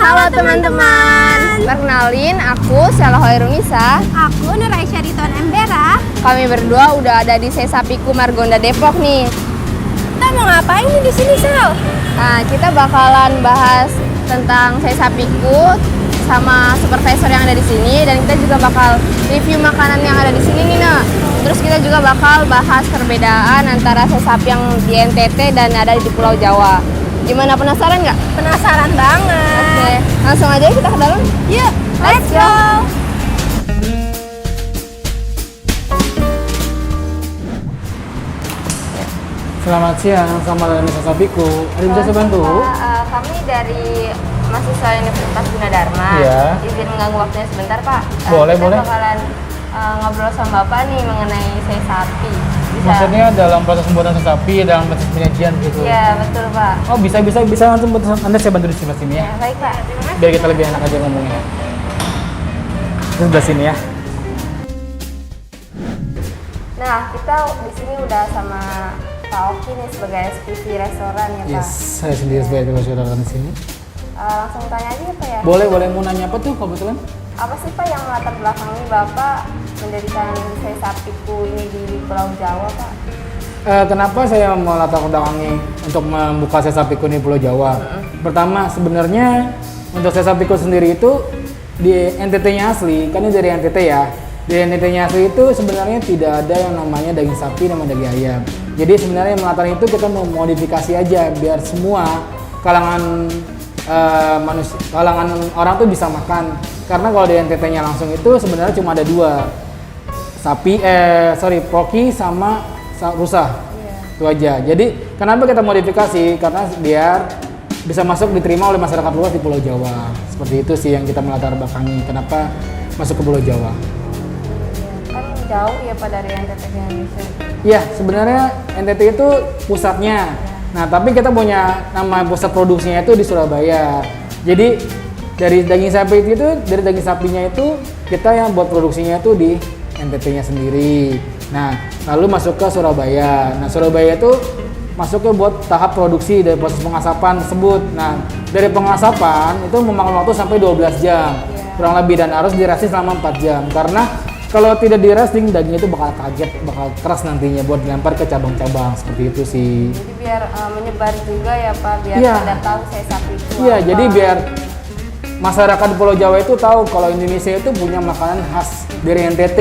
Halo teman-teman. Perkenalin, aku Sheila Hoirunisa. Aku Nur Aisyah Ridwan Embera. Kami berdua udah ada di Sesapiku Margonda Depok nih. Kita mau ngapain nih di sini, Sel? Nah, kita bakalan bahas tentang Sesapiku sama supervisor yang ada di sini, dan kita juga bakal review makanan yang ada di sini nih, Nah. Terus kita juga bakal bahas perbedaan antara Sesapi yang di NTT dan ada di Pulau Jawa. Gimana, penasaran nggak? Penasaran banget. Oke, langsung aja kita ke dalam. Yuk, let's go. Selamat siang, selamat datang di Sesapiku. Ada bisa saya bantu? Kami dari mahasiswa Universitas Gunadarma. Iya. Izin mengganggu waktunya sebentar, Pak. Boleh, kita boleh. bakalan ngobrol sama Bapak nih mengenai Sesapi. Bisa? Maksudnya dalam proses pembuatan Sesapi, dalam proses penyajian gitu? Iya, betul, Pak. Oh, bisa langsung Anda saya bantu di sebelah sini ya. Ya, baik, Pak. Terima kasih. Biar kita lebih enak aja ngomongnya. Di sebelah sini ya. Nah, kita di sini udah sama Pak Oki nih sebagai SPV restoran ya, Pak. Yes, saya sendiri sebagai restoran di sini. Langsung tanya aja ya, Pak ya. Boleh mau nanya apa tuh kebetulan? Apa sih, Pak, yang melatar belakangi Bapak mendirikan Sesapiku ini di Pulau Jawa, Pak? Kenapa saya mau latar belakangi untuk membuka Sesapiku di Pulau Jawa? Pertama, sebenarnya untuk Sesapiku sendiri itu di NTT-nya asli, kan ini dari NTT ya. Di NTT-nya asli itu sebenarnya tidak ada yang namanya daging sapi nama daging ayam. Jadi sebenarnya melatar itu kita mau modifikasi aja biar semua kalangan kalangan orang tuh bisa makan. Karena kalau di NTT-nya langsung itu sebenarnya cuma ada dua, poki sama rusa. Itu aja. Jadi kenapa kita modifikasi? Karena biar bisa masuk diterima oleh masyarakat luas di Pulau Jawa. Seperti itu sih yang kita melatar belakangi kenapa masuk ke Pulau Jawa. Kan jauh ya, Pak, dari NTT ke Indonesia. Iya, sebenarnya NTT itu pusatnya. Nah, tapi kita punya nama pusat produksinya itu di Surabaya. Jadi dari daging sapinya itu kita yang buat produksinya itu di NTT-nya sendiri. Nah, lalu masuk ke Surabaya. Nah, Surabaya itu masuknya buat tahap produksi dari proses pengasapan tersebut. Nah, dari pengasapan itu memakan waktu sampai 12 jam. Kurang lebih, dan harus dirasting selama 4 jam. Karena kalau tidak dirasting, daging itu bakal kaget, bakal keras nantinya buat dilempar ke cabang-cabang. Seperti itu sih. Jadi biar menyebar juga ya, Pak, biar Iya. pada tahu Sesapi itu Iya, apa. jadi biar masyarakat di Pulau Jawa itu tahu kalau Indonesia itu punya makanan khas dari NTT.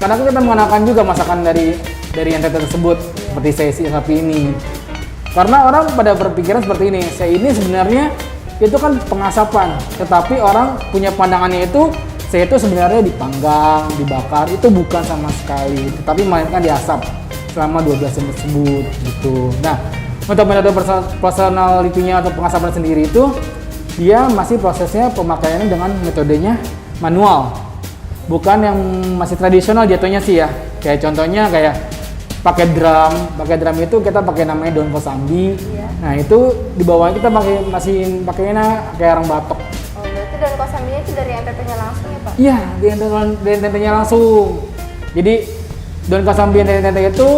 Karena kita mengenalkan juga masakan dari NTT tersebut, seperti Sesapi ini. Karena orang pada berpikiran seperti ini, ini sebenarnya itu kan pengasapan, tetapi orang punya pandangannya itu itu sebenarnya dipanggang, dibakar, itu bukan sama sekali, tetapi melainkan diasap selama 12 jam tersebut gitu. Nah, untuk metode personalitinya atau pengasapan sendiri itu dia masih prosesnya pemakaiannya dengan metodenya manual, bukan yang masih tradisional jatuhnya sih ya. Kayak contohnya kayak pakai drum itu kita pakai namanya daun kosambi. Nah, itu di bawahnya kita masih pakainya kayak arang batok. Oh, berarti daun kosambinya itu dari NTT-nya langsung ya, Pak? Iya, dari NTT-nya langsung. Jadi daun kosambi dari NTT itu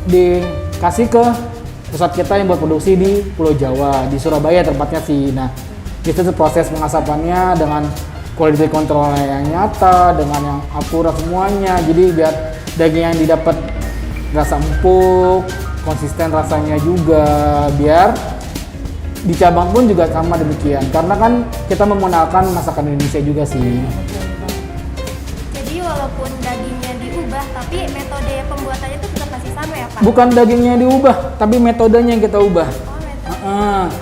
dikasih ke pusat kita yang buat produksi di Pulau Jawa, di Surabaya tempatnya sih. Nah, itu proses pengasapannya dengan quality control yang nyata, dengan yang akurat semuanya. Jadi biar daging yang didapat rasa empuk, konsisten rasanya juga, biar di cabang pun juga sama demikian. Karena kan kita menggunakan masakan Indonesia juga sih. Jadi walaupun dagingnya diubah, tapi metode pembuatannya itu tetap masih sama ya, Pak? Bukan dagingnya diubah, tapi metodenya yang kita ubah. Oh, metode.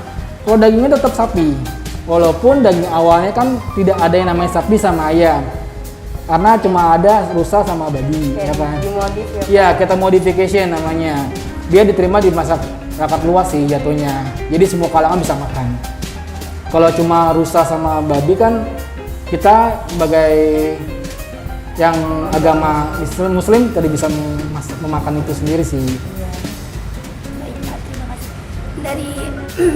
Kalau dagingnya tetap sapi, walaupun daging awalnya kan tidak ada yang namanya sapi sama ayam, karena cuma ada rusa sama babi. Kayak Ya kan? dimodif ya, Pak? Iya, kita modification namanya. Dia diterima di masyarakat luas sih jatuhnya. Jadi semua kalangan bisa makan. Kalau cuma rusa sama babi kan kita sebagai yang agama Muslim tidak bisa memakan itu sendiri sih. Baik, Pak, terima kasih. Dari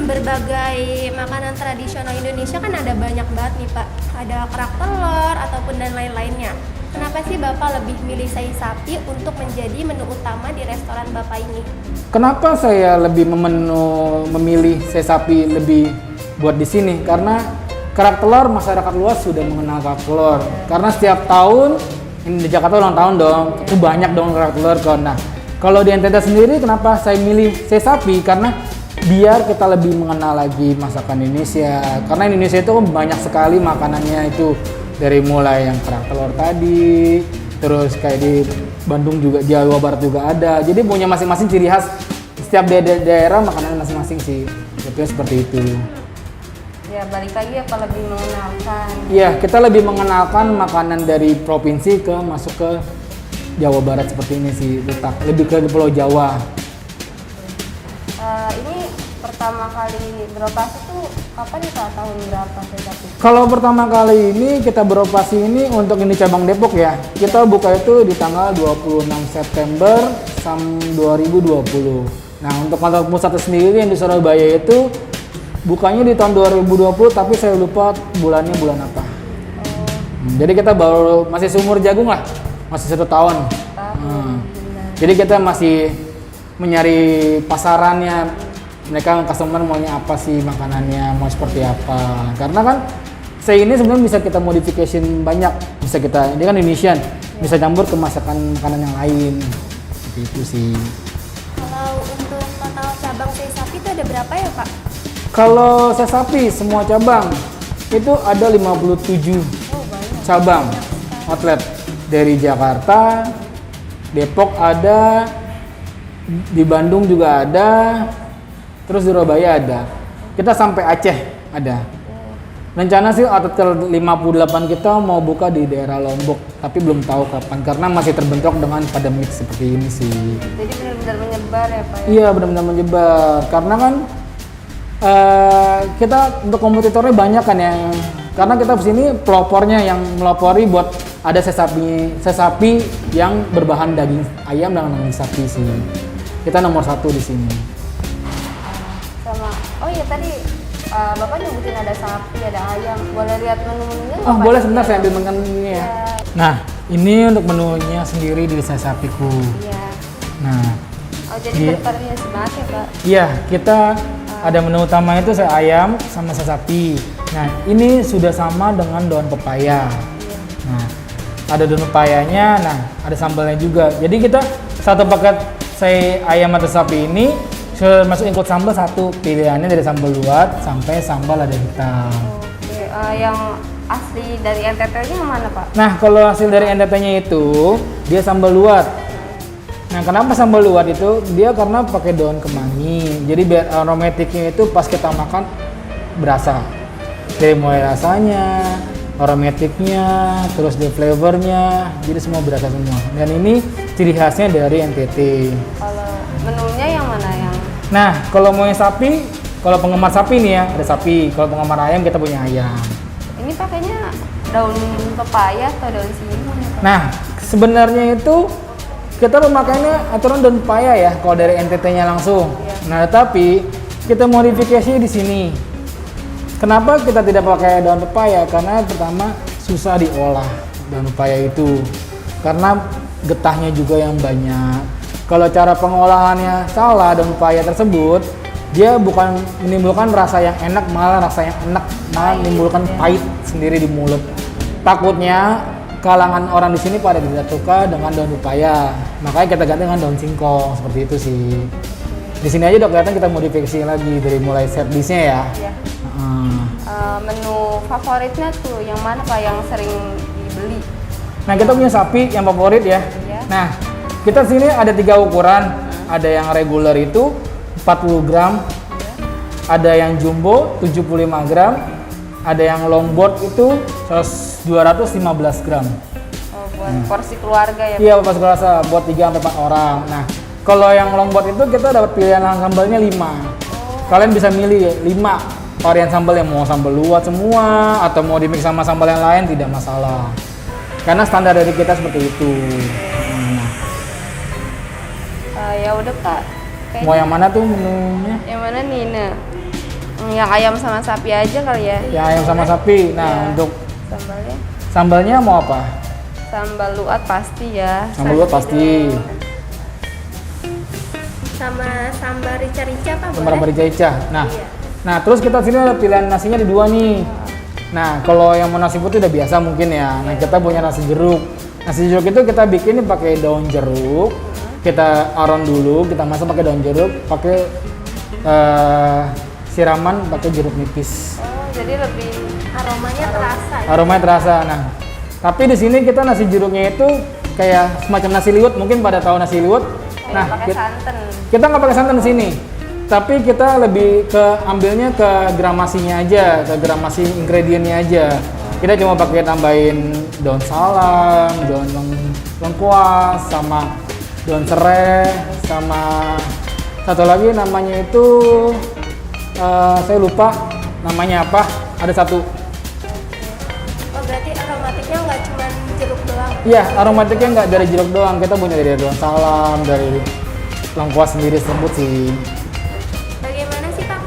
berbagai makanan tradisional Indonesia kan ada banyak banget nih, Pak. Ada kerak telur ataupun dan lain-lainnya. Kenapa sih Bapak lebih milih Sesapi untuk menjadi menu utama di restoran Bapak ini? Kenapa saya lebih memilih Sesapi lebih buat di sini? Karena kerak telur masyarakat luas sudah mengenal kerak telur. Karena setiap tahun ini di Jakarta ulang tahun dong, itu banyak dong kerak telur kan. Nah, kalau di NTT sendiri kenapa saya milih sapi? Karena biar kita lebih mengenal lagi masakan Indonesia. Karena Indonesia itu banyak sekali makanannya itu dari mulai yang kerak telur tadi, terus kayak di Bandung juga, Jawa Barat juga ada. Jadi punya masing-masing ciri khas. Setiap daerah makanan masing-masing sih. Jadi seperti itu. Ya balik lagi apa lebih mengenalkan. Iya, kita lebih mengenalkan makanan dari provinsi ke masuk ke Jawa Barat seperti ini sih, letak lebih ke Pulau Jawa. Ini pertama kali beroperasi tuh kapan nih Pak? Tahun berapa sapi? Kalau pertama kali ini kita beroperasi ini untuk ini cabang Depok ya. Kita buka itu di tanggal 26 September 2020. Nah, untuk kantor pusat sendiri yang di Surabaya itu bukanya di tahun 2020, tapi saya lupa bulannya bulan apa. Jadi kita baru masih seumur jagung lah, masih 1 tahun. Jadi kita masih mencari pasarannya, mereka customer maunya apa sih makanannya, mau seperti apa. Karena kan saya ini sebenarnya bisa kita modification banyak, bisa kita, ini kan Indonesian, bisa campur ke masakan makanan yang lain. Seperti itu sih. Kalau untuk total cabang sei sapi itu ada berapa ya Pak? Kalau saya sapi semua cabang itu ada 57 cabang outlet dari Jakarta, Depok ada, di Bandung juga ada, terus di Surabaya ada. Kita sampai Aceh ada. Rencana sih outlet ke-58 kita mau buka di daerah Lombok, tapi belum tahu kapan karena masih terbentuk dengan pandemik seperti ini sih. Jadi benar-benar menyebar ya Pak? Iya, benar-benar menyebar. Karena kan kita untuk kompetitornya banyak kan ya. Karena kita di sini pelopornya yang melopori buat ada sesapi yang berbahan daging ayam dan daging sapi sih. Kita nomor 1 di sini. Sama, oh iya tadi Bapak nyebutin ada sapi, ada ayam. Boleh lihat menu-menunya? Oh Bapak? boleh, sebentar saya ambil menunya ya. Ya. Nah, ini untuk menunya sendiri di saya sapiku. Iya. Nah, Oh jadi bervariasi banget ya Pak? iya kita ada menu utama itu saya ayam sama saya sapi. Nah, ini sudah sama dengan daun pepaya. Nah, ada daun pepayanya, nah ada sambalnya juga. Jadi kita satu paket saya ayam atau sapi ini masuk ikut sambal satu, pilihannya dari sambal luat sampai sambal lada hitam. Oke, yang asli dari NTT-nya yang mana Pak? Nah, kalau hasil dari NTT-nya itu dia sambal luat. Nah, kenapa sambal luat itu? Dia karena pakai daun kemangi. Jadi biar aromatiknya itu pas kita makan berasa. Dari mulai rasanya, aromatiknya, terus di flavornya, jadi semua berasa semua. Dan ini ciri khasnya dari NTT. Kalau menunya yang mana yang? Nah, kalau mau yang sapi, kalau penggemar sapi nih ya, ada sapi. Kalau penggemar ayam, kita punya ayam. Ini pakainya daun pepaya atau daun singkong ya Pak? Nah, sebenarnya itu kita pemakaiannya aturan daun pepaya ya, kalau dari NTT-nya langsung. Nah, tapi kita modifikasinya di sini. Kenapa kita tidak pakai daun pepaya? Karena pertama susah diolah daun pepaya itu, karena getahnya juga yang banyak. Kalau cara pengolahannya salah daun pepaya tersebut, dia bukan menimbulkan rasa yang enak, malah rasa yang enak, malah menimbulkan pahit sendiri di mulut. Takutnya kalangan orang di sini pada tidak suka dengan daun pepaya, makanya kita ganti dengan daun singkong seperti itu sih. Di sini aja udah kelihatan kita modifikasi lagi dari mulai set dish-nya ya. Iya. Menu favoritnya tuh yang mana Pak yang sering dibeli? Nah, kita punya sapi yang favorit ya. Iya. Nah, kita sini ada 3 ukuran. Ada yang regular itu 40 gram, ada yang jumbo 75 gram, ada yang longboard itu 215 gram. Oh, buat porsi keluarga ya Pak? Iya, pas kerasa buat 3-4 orang. Nah, kalau yang longboard itu kita dapat pilihan sambalnya 5. Kalian bisa milih 5 varian sambal, yang mau sambal luat semua atau mau dimix sama sambal yang lain tidak masalah. Karena standar dari kita seperti itu. Ya udah Pak. Kayaknya Mau yang mana tuh menunya? yang mana nih? Nah, yang ayam sama sapi aja kali ya? Ya, ayam sama sapi. Nah, Ya. untuk Sambalnya? sambalnya mau apa? Sambal luat pasti ya. Sambal luat pasti. Sama sambal rica-rica Pak Sambal boleh? rica-rica. Nah, Iya. nah terus kita sini ada pilihan nasinya di 2 nih. Nah, kalau yang mau nasi putih udah biasa mungkin ya. Nah, kita punya nasi jeruk. Nasi jeruk itu kita bikin pakai daun jeruk. Kita aron dulu, kita masak pakai daun jeruk, pakai siraman pakai jeruk nipis. Oh, jadi lebih Aromanya terasa. Ya? Aromanya terasa. Nah, tapi di sini kita nasi jeruknya itu kayak semacam nasi liwet. Mungkin pada tahu nasi liwet. Nah, pakai santan. kita nggak pakai santan di sini. Tapi kita lebih ke ambilnya ke gramasinya aja, ke gramasi ingredientnya aja. Kita cuma pakai tambahin daun salam, daun lengkuas, sama daun serai, sama satu lagi namanya itu saya lupa namanya apa. Ada satu. Oh, berarti aromatiknya nggak cuma jeruk doang. Iya, aromatiknya nggak dari jeruk doang. Kita punya dari daun salam, dari lengkuas sendiri sebut sih. Bagaimana sih Pak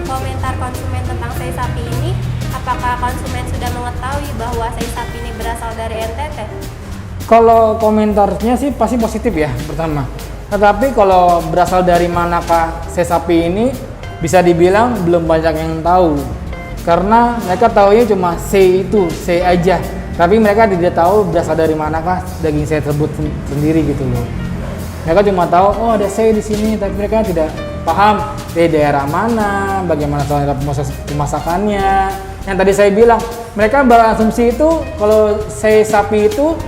komentar konsumen tentang sei sapi ini? Apakah konsumen sudah mengetahui bahwa sei sapi ini berasal dari NTT? Kalau komentarnya sih pasti positif ya pertama. Tetapi kalau berasal dari manakah sei sapi ini bisa dibilang belum banyak yang tahu. Karena mereka taunya cuma sei itu, sei aja. Tapi mereka tidak tahu berasal dari manakah daging sei tersebut sendiri gitu loh. Mereka cuma tahu oh ada sei di sini, tapi mereka tidak paham dari daerah mana, bagaimana cara proses pemasakannya. Yang tadi saya bilang, mereka berasumsi itu kalau sei sapi itu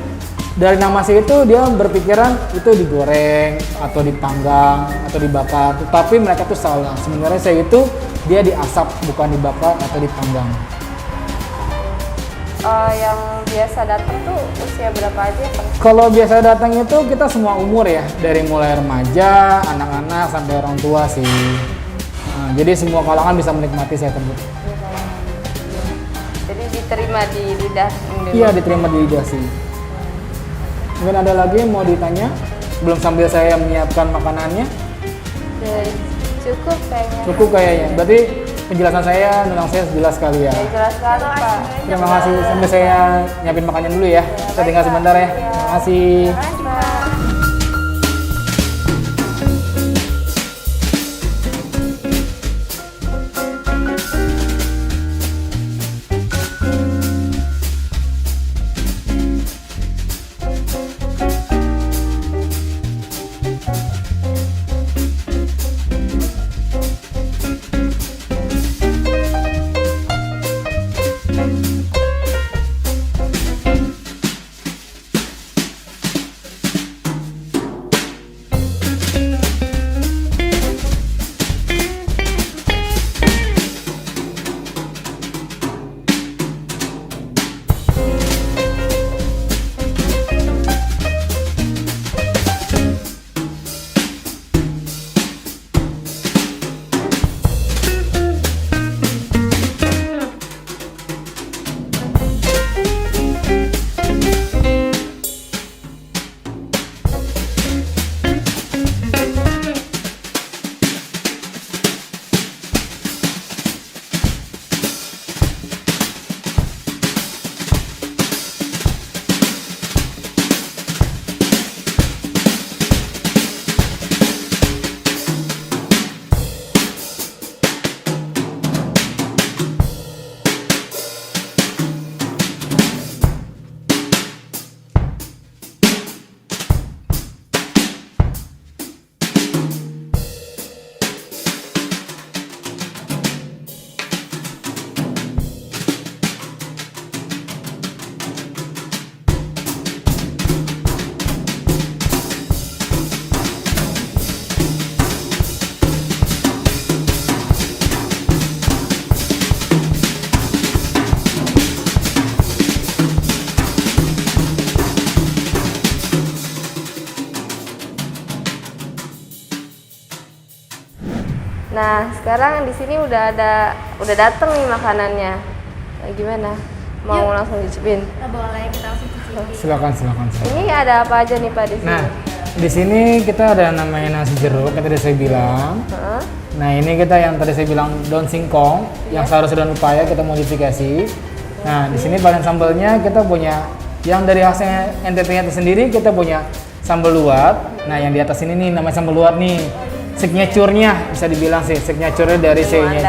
dari nama sei itu dia berpikiran itu digoreng atau dipanggang atau dibakar. Tapi mereka tuh salah. Sebenarnya sei itu dia diasap bukan dibakar atau dipanggang. Yang biasa datang tuh usia berapa aja Pak? Kalau biasa datang itu kita semua umur ya, dari mulai remaja, anak-anak sampai orang tua sih. Nah, jadi semua kalangan bisa menikmati sei tersebut. Jadi diterima di lidah Indonesia. Iya, diterima di lidah sih. Mungkin ada lagi yang mau ditanya? Belum sambil saya menyiapkan makanannya. Cukup kayaknya. Cukup kayaknya. Berarti penjelasan saya tentang saya jelas sekali ya. Ya, jelas sekali Pak. Terima kasih. Sambil saya nyiapin makannya dulu ya. Saya tinggal sebentar ya. Terima kasih. Nah, sekarang di sini udah datang nih makanannya. Nah, gimana? Mau langsung dicipin? Boleh, kita langsung cicipin. Silakan. Ini ada apa aja nih Pak di sini? Nah, di sini kita ada namanya nasi jeruk yang tadi saya bilang. Heeh. Nah, ini kita yang tadi saya bilang daun singkong yang seharusnya daun upaya kita modifikasi. Nah, di sini bahan sambalnya kita punya yang dari hasilnya NTT-nya tersendiri kita punya sambal luwat. Nah, yang di atas ini nih namanya sambal luwat nih. Signature-nya bisa dibilang sih, signature-nya dari sei-nya.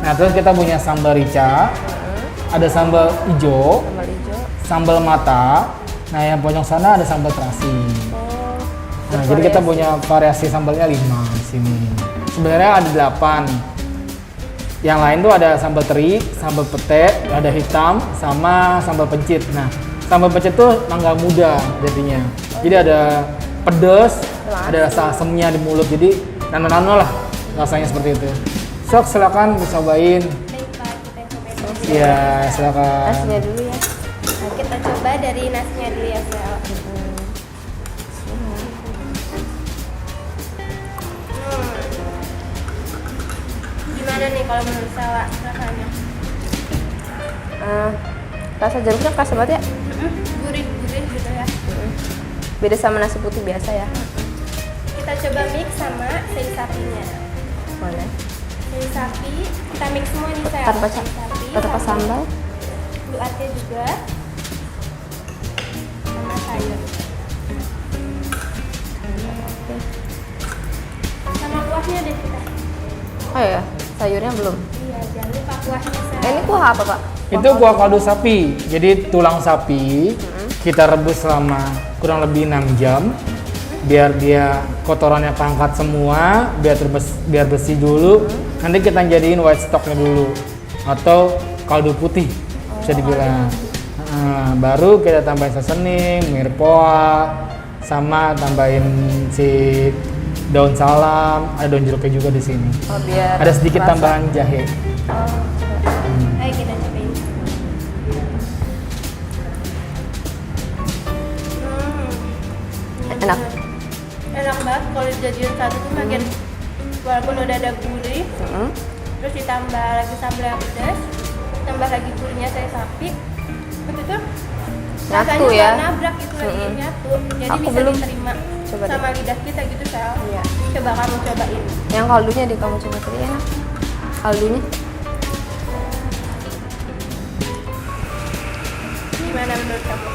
Nah, terus kita punya sambal rica. ada sambal hijau, Sambal hijau. sambal mata. Nah, yang pojok sana ada sambal terasi. Oh. Nah, jadi kita punya variasi sambalnya 5 di sini. Sebenarnya ada 8. Yang lain tuh ada sambal teri, sambal pete, ada hitam, sama sambal pencit. Nah, sambal pencit tuh mangga muda jadinya. Jadi ada pedas, ada rasa asemnya di mulut. Jadi nano-nano lah rasanya seperti itu. Sok silakan dicobain. Baik Pak, kita cobain dulu. Iya, silakan. Nasinya dulu ya. Nah, kita coba dari nasinya dulu ya Sel. Gimana nih kalau menurut Sela rasanya? Rasa jeruknya khas banget ya. Gurih-gurih gitu ya. Beda sama nasi putih biasa ya. Kita coba mix sama sei sapinya. Boleh. Sei sapi, kita mix semua nih Sel. Tanpa Sei sapi, tanpa sama sambal. buatnya juga sama sayur. Sama kuahnya deh kita. Oh ya, sayurnya belum. Iya, jangan lupa kuahnya Sel. Ini kuah apa, Pak? Itu kuah kaldu sapi. Jadi tulang sapi kita rebus selama kurang lebih 6 jam biar dia kotorannya pangkat semua, biar bersih dulu. Nanti kita jadiin white stocknya dulu atau kaldu putih bisa dibilang. Nah, baru kita tambahin seasoning, mirpoa, sama tambahin si daun salam, ada daun jeruknya juga di sini. Oh, biar Ada sedikit rasa. tambahan jahe. Ayo kita cobain. Enak. Enak banget kalau dijadiin satu tuh makin walaupun udah ada gurih, terus ditambah lagi sambal yang pedas, tambah lagi gurihnya sei sapi, itu tuh rasanya Nyatu ya. nggak nabrak gitu lagi nyatu, jadi Aku bisa belum diterima coba sama lidah kita gitu Sel. Iya. Coba kamu cobain. Yang kaldunya deh kamu coba tadi enak. Kaldunya. Gimana menurut kamu?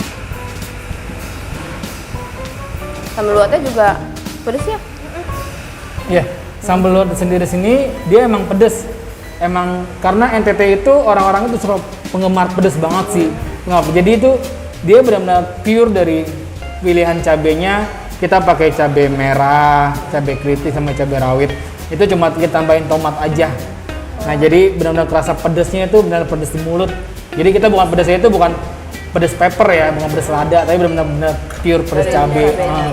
Sambal luwatnya juga pedes ya. Ya, sambal luwat sendiri sini dia emang pedes. Emang karena NTT itu orang-orang itu suka penggemar pedes banget sih. Nggak, jadi itu dia benar-benar pure dari pilihan cabenya. Kita pakai cabai merah, cabai keriting sama cabai rawit. Itu cuma kita tambahin tomat aja. Nah, jadi benar-benar kerasa pedesnya itu benar pedes di mulut. Jadi kita bukan pedesnya itu bukan pedes pepper ya, bukan pedes lada, tapi benar-benar pure pedes Dari cabai. cabenya.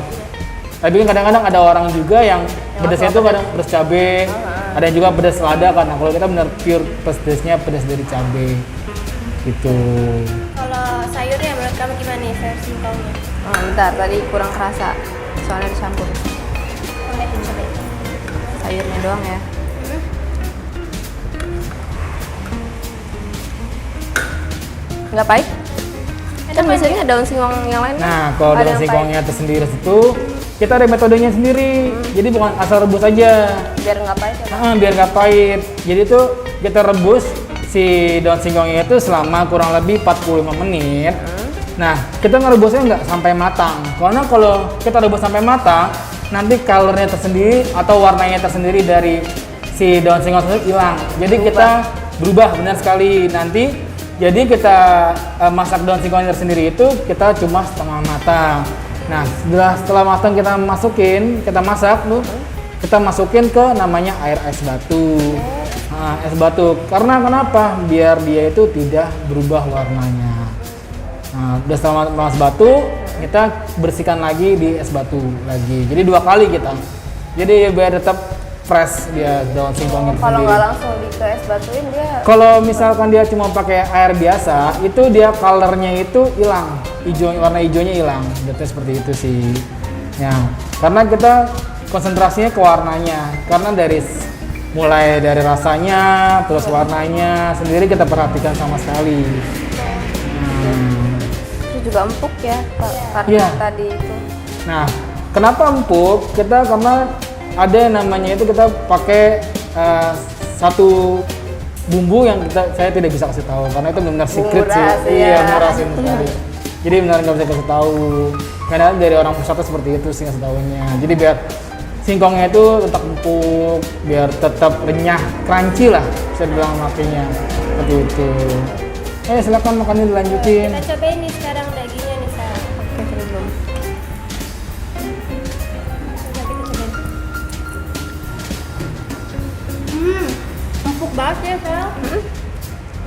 Tapi kan kadang-kadang ada orang juga yang pedesnya itu kadang pedes cabai, ada yang juga pedes lada kan. Nah, kalau kita benar pure pedesnya pedes dari cabai. Gitu. Kalau sayurnya menurut kamu gimana nih sayur singkongnya? Oh, bentar, tadi kurang kerasa. Soalnya dicampur Boleh cobain. sayurnya doang ya. Nggak pahit? Kan biasanya daun singkong yang lain. Nah, kalau ada daun yang singkongnya tersendiri itu kita ada metodenya sendiri. Jadi bukan asal rebus aja. pahit. Biar nggak pahit ya, Pak? Biar nggak pahit. Jadi tuh kita rebus si daun singkongnya itu selama kurang lebih 45 menit. Nah, kita ngerebusnya nggak sampai matang. Karena kalau kita rebus sampai matang, nanti colornya tersendiri atau warnanya tersendiri dari si daun singkong tersebut hilang. Jadi kita berubah benar sekali nanti. Jadi kita masak daun singkongnya tersendiri itu kita cuma setengah matang. Nah, setelah matang kita masak tuh, kita masukin ke namanya air es batu. Nah, es batu. Karena kenapa? Biar dia itu tidak berubah warnanya. Nah, udah setelah es batu, kita bersihkan lagi di es batu lagi. Jadi 2 kali kita. Jadi biar tetap fresh dia daun singkongnya Kalau sendiri. nggak langsung di ke es batuin dia Kalau misalkan dia cuma pakai air biasa, itu dia colornya itu hilang, warna hijaunya hilang. Jadi seperti itu sih. Ya, karena kita konsentrasinya ke warnanya. Karena mulai dari rasanya, terus warnanya sendiri kita perhatikan sama sekali. itu juga empuk ya, Pak. Karena Iya. tadi itu. Nah, kenapa empuk? Karena ada yang namanya itu kita pakai satu bumbu yang saya tidak bisa kasih tahu karena itu benar-benar secret sih. rahasia. Iya, benar rahasia sekali. Jadi benar nggak bisa kasih tahu. Karena dari orang pusat tuh seperti itu sih ngasih tahunya. Jadi biar singkongnya itu tetap empuk, biar tetap renyah, crunchy lah bisa dibilang makanya seperti itu. Silakan makannya dilanjutin. Kita cobain nih sekarang dagingnya nih, Sal. Oke, belum. Coba kita cobain. Empuk banget ya, Sal.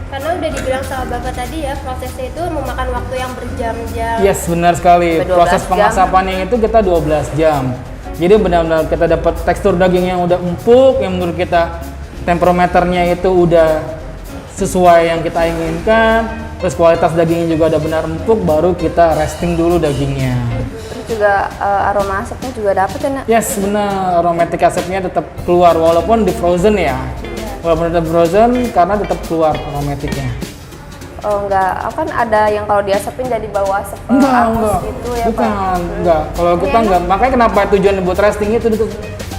Karena udah dibilang sama Bapak tadi ya, prosesnya itu memakan waktu yang berjam-jam. Yes, benar sekali. Sampai 12 Proses jam. pengasapannya itu kita 12 jam. Jadi benar-benar kita dapat tekstur daging yang udah empuk, yang menurut kita temperometernya itu udah sesuai yang kita inginkan. Terus kualitas dagingnya juga udah benar empuk, baru kita resting dulu dagingnya. Terus juga aroma asapnya juga dapet ya, Nak? Yes, benar. Aromatik asapnya tetap keluar walaupun di frozen ya. Walaupun tetap frozen karena tetap keluar aromatiknya. Oh enggak, kan ada yang kalau diasapin jadi bau asap angus gitu ya, Pak? Bukan, enggak. Kalau kita enggak, makanya kenapa tujuan buat resting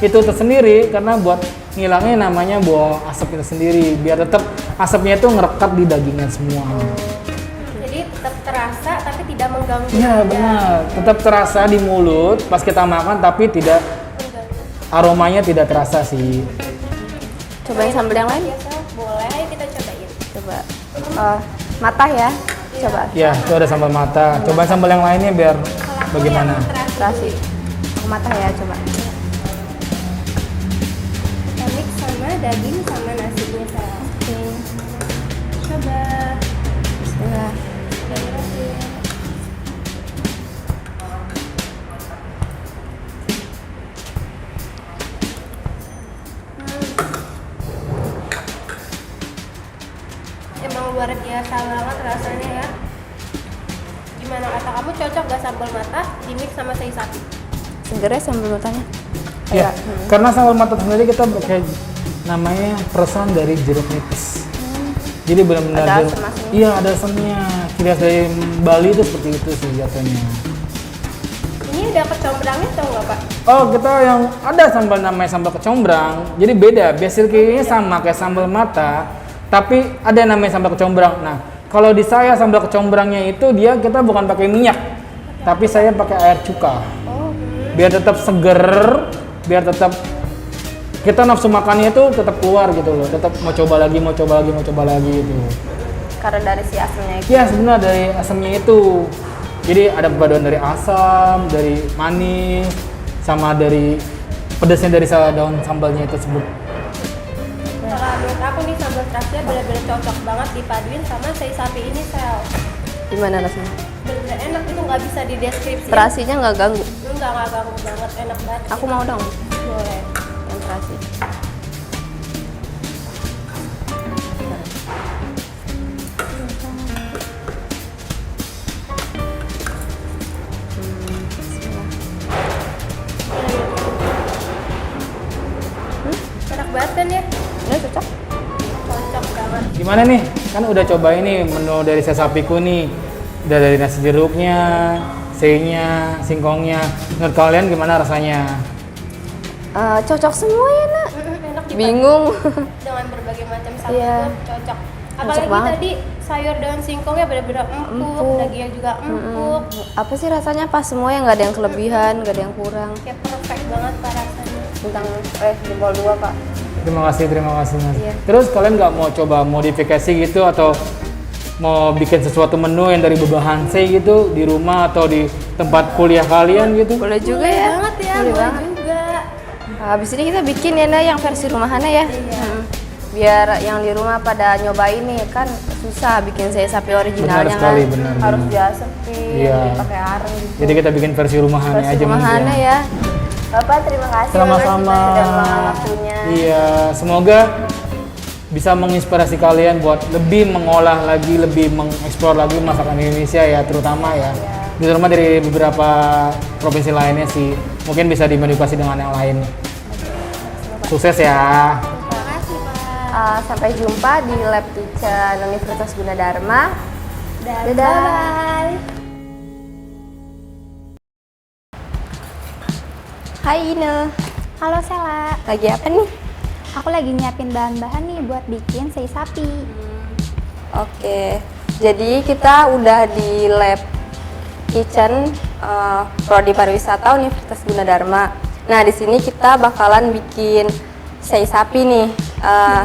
itu tersendiri karena buat ngilangin namanya bau asap itu sendiri, biar tetap asapnya itu ngerekat di dagingnya semua. Jadi tetap terasa tapi tidak mengganggu. Iya benar, tetap terasa di mulut pas kita makan tapi tidak aromanya tidak terasa sih. Cobain sambal yang lain? Ya, Sal. Boleh, ayo kita cobain. Coba. Matah ya? Coba. Ya, itu ada sambal mata. Coba sambal yang lainnya biar bagaimana. Terasi. Matah ya, coba. Kita mix sama daging sama nasinya, Sal. Oke. Coba. Bismillah. Emang luar biasa banget rasanya ya. Gimana kata kamu, cocok gak sambal mata di mix sama sei sapi? Seger ya sambal matanya? Ya, karena sambal mata sendiri kita pakai namanya peresan dari jeruk nipis. Jadi benar-benar Ada asam-asamnya. Iya, ada asamnya. Ciri khas dari Bali itu seperti itu sih jatuhnya. Ini udah kecombrangnya atau enggak, Pak? Oh, kita yang ada sambal namanya sambal kecombrang. Jadi beda, basically sama kayak sambal mata, tapi ada namanya sambal kecombrang. Nah, kalau di saya sambal kecombrangnya itu kita bukan pakai minyak, tapi saya pakai air cuka. Biar tetap seger, biar tetap kita nafsu makannya itu tetap keluar gitu loh, tetap mau coba lagi gitu. Karena dari si asamnya itu. Ya sebenarnya dari asamnya itu. Jadi ada perpaduan dari asam, dari manis, sama dari pedasnya dari daun sambalnya itu tersebut. Kalau menurut aku nih sambal terasinya benar-benar cocok banget dipaduin sama sei sapi ini, Sel. Gimana rasanya? Bener-bener enak, itu nggak bisa dideskripsi. Terasinya nggak ganggu. Enggak ganggu banget, enak banget. Aku mau dong Boleh. yang terasi. Bismillah. Enak banget kan ya? Udah cocok? Cocok banget. Gimana nih? Kan udah coba ini menu dari sei sapiku nih. Udah dari nasi jeruknya, seinya, singkongnya. Menurut kalian gimana rasanya? Cocok semua ya, Nak? Enak dipaduin Bingung. dengan berbagai macam sambal Iya. tuh cocok. Apalagi banget. tadi sayur daun singkongnya benar-benar empuk, Empuk. dagingnya juga empuk. Apa sih rasanya pas semua ya, nggak ada yang kelebihan, nggak ada yang kurang. Kayak perfect banget Pak rasanya. Bintang jempol 2, Pak. Terima kasih Mas. Iya. Terus kalian nggak mau coba modifikasi gitu atau mau bikin sesuatu menu yang dari bahan sei gitu di rumah atau di tempat kuliah kalian gitu? Boleh juga Boleh ya. banget ya, Boleh boleh banget. juga. Habis ini kita bikin ya, Nak, yang versi rumahannya ya. Iya. Biar yang di rumah pada nyobain nih, kan susah bikin sei sapi originalnya Benar sekali, kan. benar, Harus benar. diasepin, Iya. dipakai areng gitu. Jadi kita bikin versi rumahannya versi aja rumahannya mungkin. ya. Bapak terima kasih Sama-sama. sudah meluangkan waktunya. Iya, semoga bisa menginspirasi kalian buat lebih mengolah lagi, lebih mengeksplor lagi masakan Indonesia ya, terutama ya. Terutama dari beberapa provinsi lainnya sih. Mungkin bisa dimodifikasi dengan yang lain. Sukses ya. Terima kasih Pak. Sampai jumpa di Lab Kitchen Universitas Gunadarma. Dan Dadah. bye. Hai Ine, Halo Sela, lagi apa nih? aku lagi nyiapin bahan-bahan nih buat bikin sei sapi. Oke, jadi kita udah di Lab Kitchen Prodi Pariwisata Universitas Gunadarma. Nah, di sini kita bakalan bikin sei sapi nih.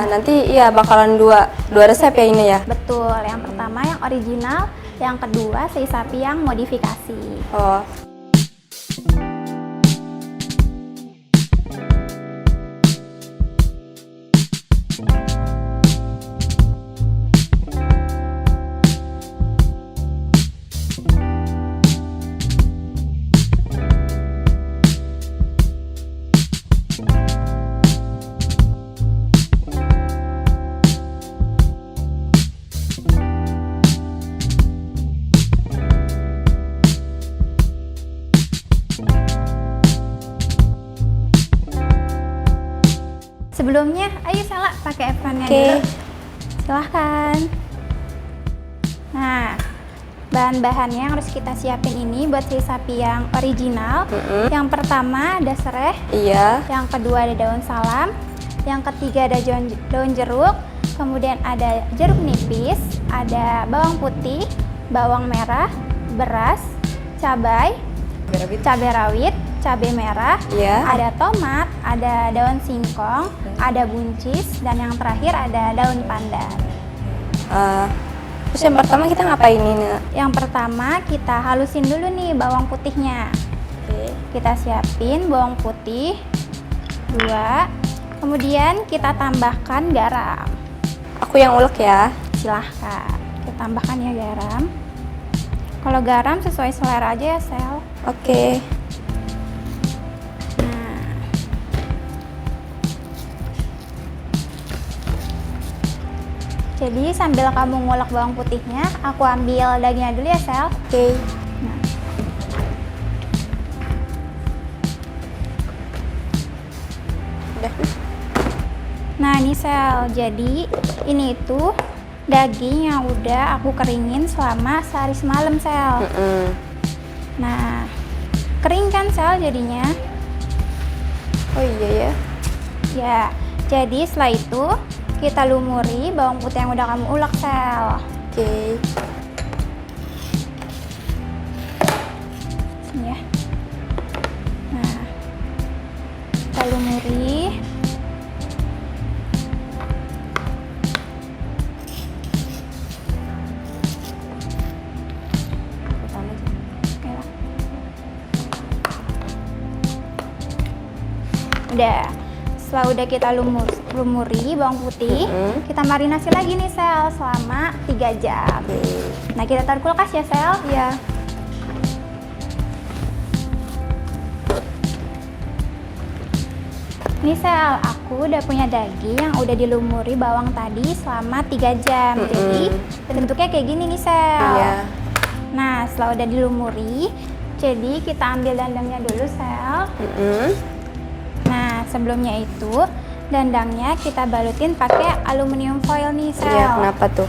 Nanti ya bakalan dua resep ya ini ya. Betul, yang pertama yang original, yang kedua sei sapi yang modifikasi. Oh. Sebelumnya, ayo Sela pakai apronnya Oke. dulu. Silahkan. Nah, bahan-bahannya yang harus kita siapin ini buat sei sapi yang original. Yang pertama ada serai, Iya. yang kedua ada daun salam, yang ketiga ada daun jeruk, kemudian ada jeruk nipis, ada bawang putih, bawang merah, beras, cabai rawit, cabai merah, Iya. ada tomat, ada daun singkong, ada buncis, dan yang terakhir ada daun pandan. Terus yang pertama kita ngapain ini? Yang pertama kita halusin dulu nih bawang putihnya. Oke. Kita siapin bawang putih 2, kemudian kita tambahkan garam. Aku yang ulek ya. Silahkan kita tambahkan ya garam. Kalau garam sesuai selera aja ya Sel. Oke. Nah, jadi sambil kamu ngulek bawang putihnya, aku ambil dagingnya dulu ya Sel. Oke. Nah. Udah. Nah ini Sel, jadi ini itu daging yang udah aku keringin selama sehari semalam Sel. Nah, kering kan Sel jadinya? Oh iya ya. Ya, jadi setelah itu kita lumuri bawang putih yang udah kamu ulek Sel. Oke. Sini ya. Nah, kita lumuri. Oke lah. Udah. Setelah udah kita lumuri bawang putih, kita marinasi lagi nih Sel selama 3 jam. Nah, kita taruh kulkas ya Sel? Iya. Nih Sel, aku udah punya daging yang udah dilumuri bawang tadi selama 3 jam. Jadi bentuknya kayak gini nih Sel. Iya. Nah, setelah udah dilumuri, jadi kita ambil dandangnya dulu Sel. Nah, sebelumnya itu dandangnya kita balutin pakai aluminium foil nih Sel. Iya, kenapa tuh?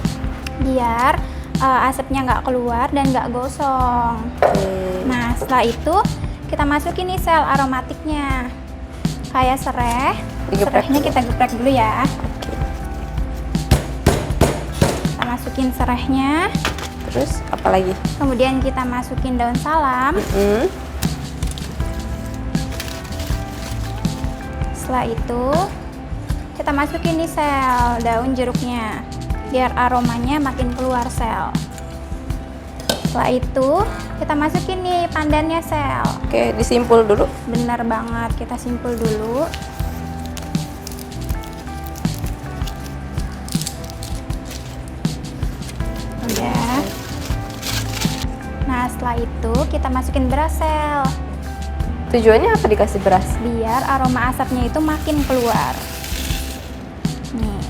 Biar asapnya nggak keluar dan nggak gosong. Oke. Nah, setelah itu kita masukin nih Sel aromatiknya. Kayak serai. Digeprek Serainya kita geprek dulu ya. Kita masukin serainya. Terus apa lagi? Kemudian kita masukin daun salam. Setelah itu kita masukin nih Sel daun jeruknya biar aromanya makin keluar Sel. Setelah itu kita masukin nih pandannya Sel. Oke, disimpul dulu. Bener banget, kita simpul dulu. Udah. Nah, setelah itu kita masukin beras Sel Tujuannya apa dikasih beras? biar aroma asapnya itu makin keluar. Nih.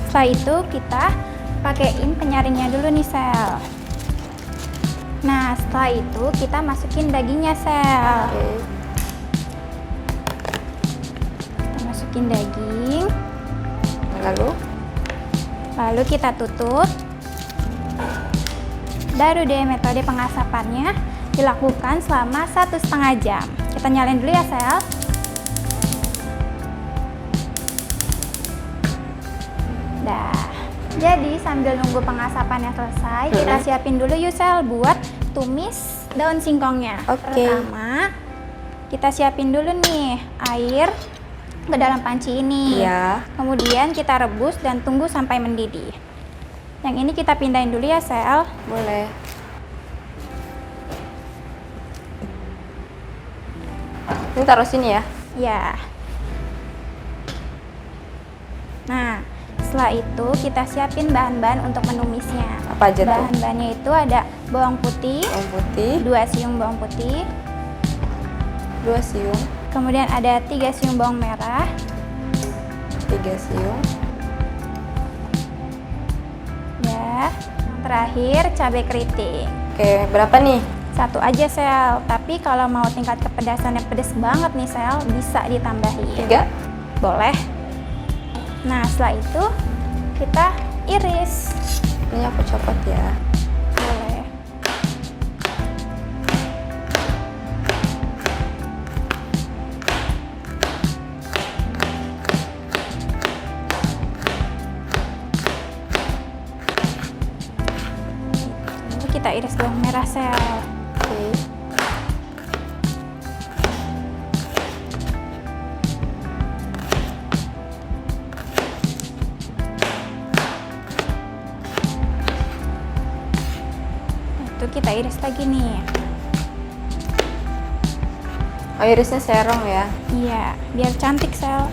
Setelah itu kita pakein penyaringnya dulu nih Sel. Nah, setelah itu kita masukin dagingnya Sel. Oke. Kita masukin daging, Lalu kita tutup. Baru deh metode pengasapannya dilakukan selama 1,5 jam. Kita nyalain dulu ya Sel. Dah. Jadi sambil nunggu pengasapannya selesai, kita siapin dulu yuk Sel buat tumis daun singkongnya. Oke. Pertama, kita siapin dulu nih air ke dalam panci ini. Iya. Kemudian kita rebus dan tunggu sampai mendidih. Yang ini kita pindahin dulu ya, Sel. Boleh. Ini taruh sini ya. Ya. Nah, setelah itu kita siapin bahan-bahan untuk menumisnya. Apa aja tuh? Bahan-bahannya itu ada bawang putih, Bawang putih, 2 siung bawang putih, 2 siung, kemudian ada 3 siung bawang merah, 3 siung, ya. Yang terakhir cabai keriting. Oke, berapa nih? 1 aja, Sel. Tapi kalau mau tingkat kepedasannya pedes banget nih, Sel, bisa ditambahin. 3? Boleh. Nah, setelah itu kita iris. Ini aku copot ya. Boleh. Lalu kita iris bawang merah, Sel. Oke. Itu kita iris lagi nih. Oh, irisnya serong ya. Iya, biar cantik, Sel.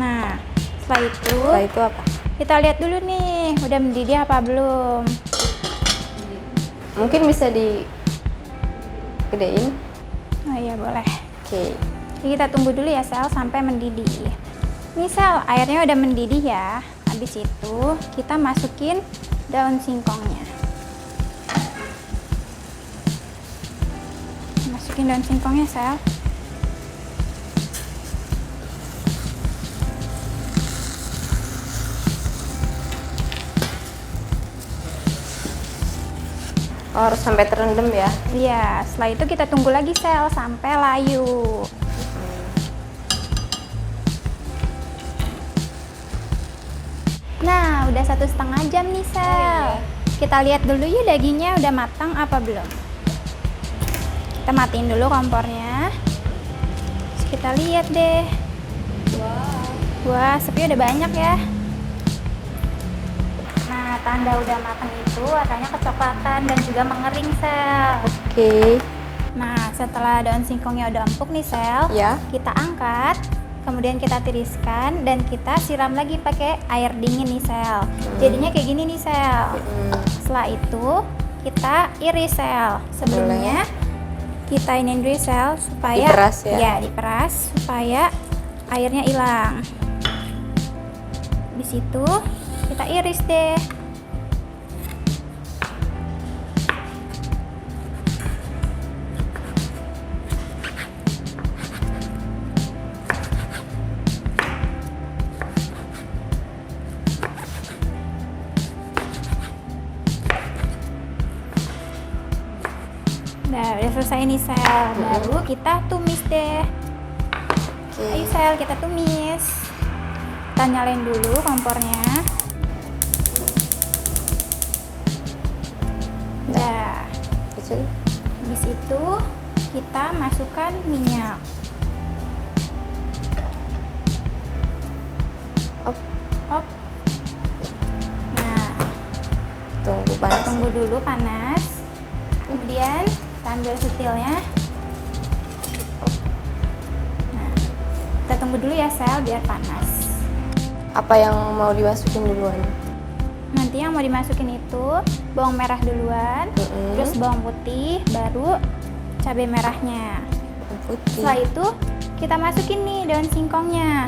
Nah, setelah itu Setelah itu apa? kita lihat dulu nih, udah mendidih apa belum. Mungkin bisa digedein. Oh iya, boleh. Oke. Jadi kita tunggu dulu ya, Sel, sampai mendidih. Ini, Sel, airnya udah mendidih ya. Habis itu kita masukin daun singkongnya. Masukin daun singkongnya, Sel. Oh, harus sampai terendam ya. Iya, setelah itu kita tunggu lagi, Sel, sampai layu. Nah, udah 1,5 jam nih, Sel. Kita lihat dulu yuk dagingnya udah matang apa belum. Kita matiin dulu kompornya. Terus kita lihat deh. Wah, sepinya udah banyak ya. Nah, tanda udah matang itu warnanya kecoklatan dan juga mengering, Sel. Oke. Nah, setelah daun singkongnya udah empuk nih, Sel, Ya. kita angkat, kemudian kita tiriskan dan kita siram lagi pakai air dingin nih, Sel. Jadinya kayak gini nih, Sel. Setelah itu kita iris, Sel. Sebelumnya kita iniin dulu, Sel, supaya Diperas ya? Ya, diperas supaya airnya hilang. Di situ kita iris deh. Nah, udah selesai nih, Sel. Baru kita tumis deh. Oke. Ayo, Sel, kita tumis. Kita nyalain dulu kompornya. Nah, Kecil. habis itu kita masukkan minyak. Op. Hop. Nah, Tunggu panas. tunggu dulu panas. Kemudian kita ambil setilnya. Nah, kita tunggu dulu ya, Sel, biar panas. Apa yang mau dimasukin duluan? Nanti yang mau dimasukin itu bawang merah duluan, terus bawang putih, baru cabai merahnya. Putih. Setelah itu kita masukin nih daun singkongnya.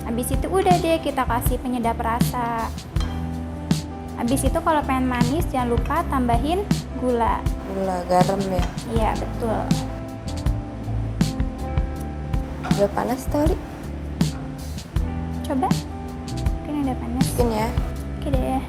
Habis itu udah deh kita kasih penyedap rasa. Habis itu kalau pengen manis jangan lupa tambahin gula. Gula, garam ya. Iya, betul. Udah panas tadi? Coba. Mungkin udah panas. Mungkin ya. Oke deh.